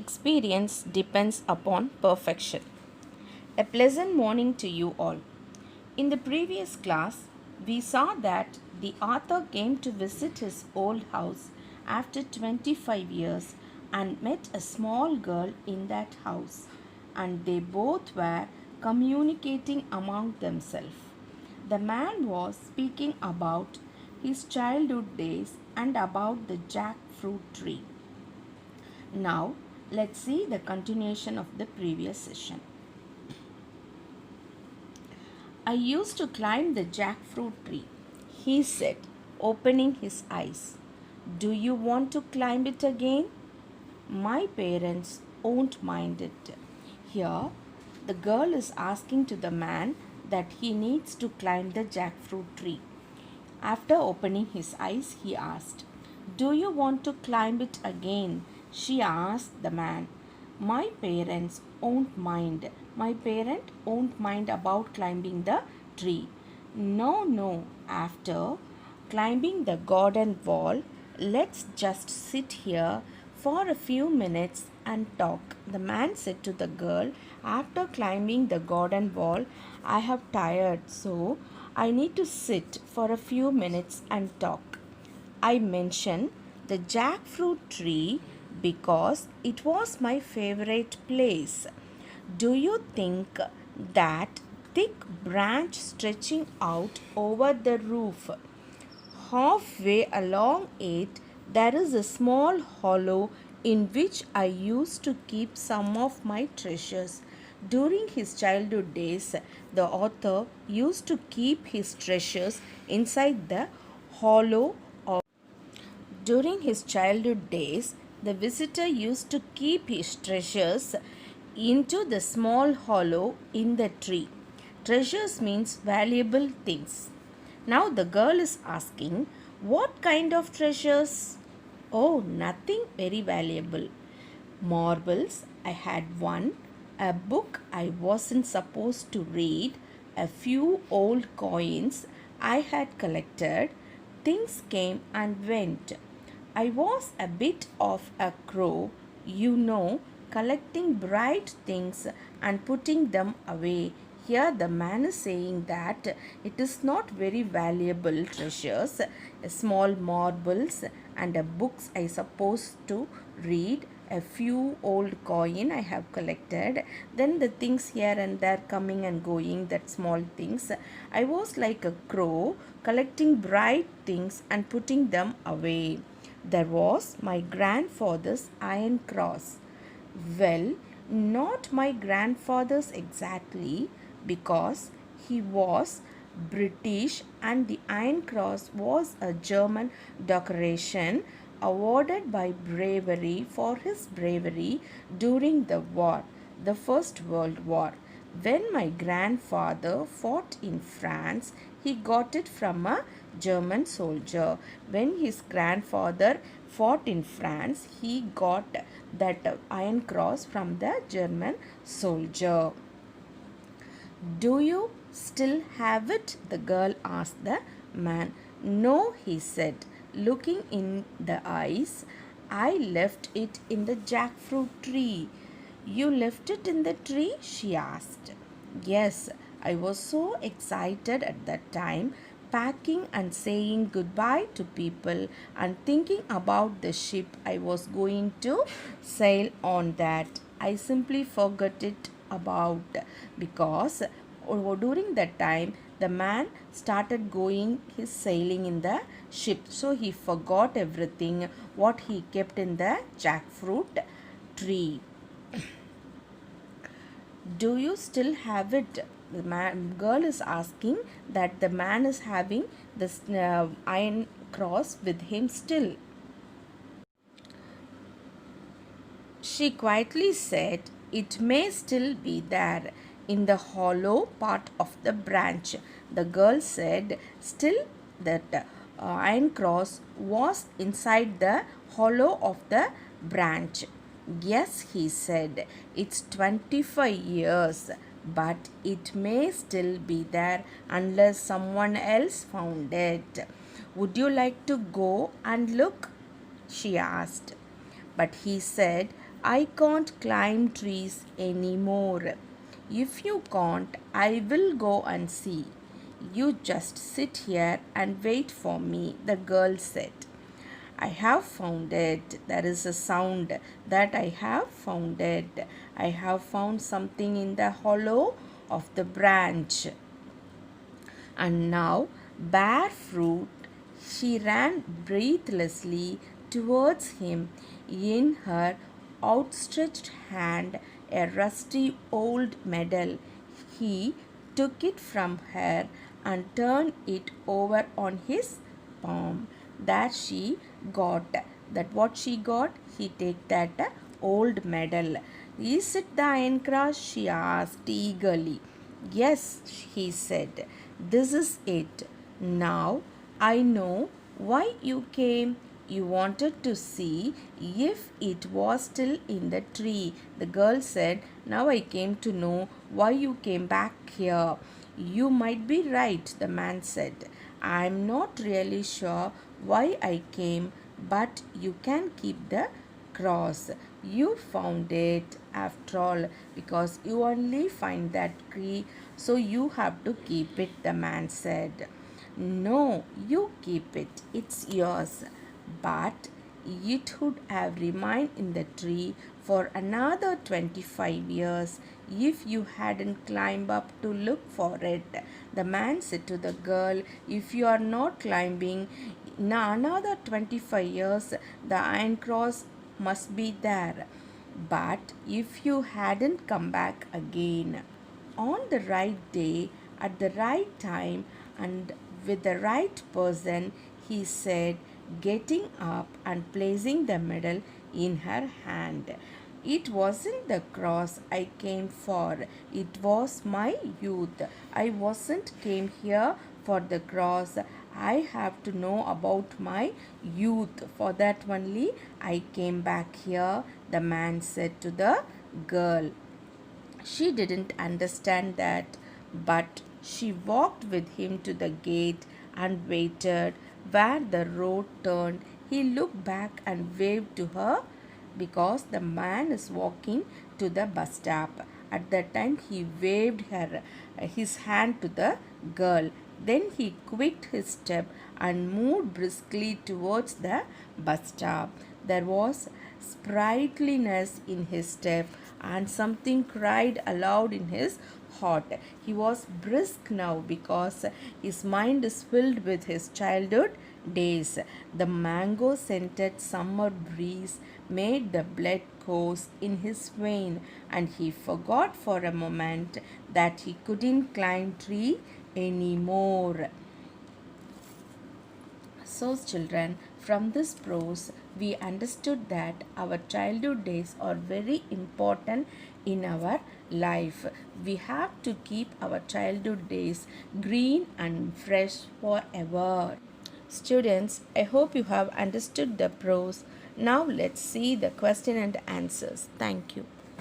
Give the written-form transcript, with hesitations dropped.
experience depends upon perfection. A pleasant morning to you all. In the previous class, we saw that the author came to visit his old house after 25 years and met a small girl in that house, and they both were communicating among themselves. The man was speaking about his childhood days and about the jackfruit tree. Now, let's see the continuation of the previous session. I used to climb the jackfruit tree, he said, opening his eyes. Do you want to climb it again? My parents won't mind it. Here, the girl is asking to the man that he needs to climb the jackfruit tree. After opening his eyes, he asked, Do you want to climb it again? She asked the man. My parents won't mind. My parent won't mind about climbing the tree. No, no. After climbing the garden wall, let's just sit here for a few minutes and talk. The man said to the girl, After climbing the garden wall, I have tired, so I need to sit for a few minutes and talk. I mentioned the jackfruit tree because it was my favorite place. Do you think that thick branch stretching out over the roof? Halfway along it, there is a small hollow in which I used to keep some of my treasures. During his childhood days, the author used to keep his treasures inside the hollow of. During his childhood days, the visitor used to keep his treasures into the small hollow in the tree. Treasures means valuable things. Now the girl is asking, What kind of treasures? Oh, nothing very valuable. Marbles, I had one. A book I wasn't supposed to read. A few old coins I had collected. Things came and went. I was a bit of a crow, collecting bright things and putting them away. Here the man is saying that it is not very valuable treasures, small marbles and books I supposed to read, a few old coin I have collected, then the things here and there coming and going, that small things. I was like a crow collecting bright things and putting them away. There was my grandfather's iron cross. Well, not my grandfather's exactly, because he was British and the Iron Cross was a German decoration awarded by bravery for his bravery during the war, the First World War. When my grandfather fought in France, he got it from a German soldier. When his grandfather fought in France, he got that Iron Cross from the German soldier. Do you still have it? The girl asked the man. No, he said, looking in the eyes. I left it in the jackfruit tree. You left it in the tree? She asked. Yes, I was so excited at that time, packing and saying goodbye to people and thinking about the ship I was going to sail on that. I simply forgot it about, because during that time the man started going his sailing in the ship, so he forgot everything what he kept in the jackfruit tree. Do you still have it? The girl is asking that the man is having this iron cross with him still. She quietly said, It may still be there in the hollow part of the branch. The girl said, Still that iron cross was inside the hollow of the branch. Yes, he said, it's 25 years, but it may still be there unless someone else found it. Would you like to go and look? She asked. But he said, I can't climb trees anymore. If you can't, I will go and see. You just sit here and wait for me, the girl said. I have found it. There is a sound that I have found it. I have found something in the hollow of the branch. And now, barefoot, she ran breathlessly towards him, in her outstretched hand a rusty old medal. He took it from her and turned it over on his palm. That she got. That what she got, he take that old medal. Is it the Iron Cross? She asked eagerly. Yes, he said, this is it. Now I know why you came. You wanted to see if it was still in the tree. The girl said, now I came to know why you came back here. You might be right, the man said. I'm not really sure why I came, but you can keep the cross. You found it after all because you only find that tree, so you have to keep it, the man said. No, you keep it, it's yours. But it would have remained in the tree for another 25 years if you hadn't climbed up to look for it. The man said to the girl, if you are not climbing in another 25 years, the Iron Cross must be there. But if you hadn't come back again on the right day, at the right time, and with the right person, he said, getting up and placing the medal in her hand. It wasn't the cross I came for, it was my youth. I wasn't came here for the cross. I have to know about my youth. For that only I came back here, the man said to the girl. She didn't understand that, but she walked with him to the gate and waited where the road turned. He looked back and waved to her because the man is walking to the bus stop. At that time, he waved his hand to the girl. Then he quickened his step and moved briskly towards the bus stop. There was sprightliness in his step, and something cried aloud in his heart. He was brisk now because his mind is filled with his childhood days. The mango scented summer breeze made the blood course in his vein, and he forgot for a moment that he couldn't climb tree anymore. So, children, from this prose, we understood that our childhood days are very important in our life. We have to keep our childhood days green and fresh forever. Students, I hope you have understood the prose. Now, let's see the question and answers. Thank you.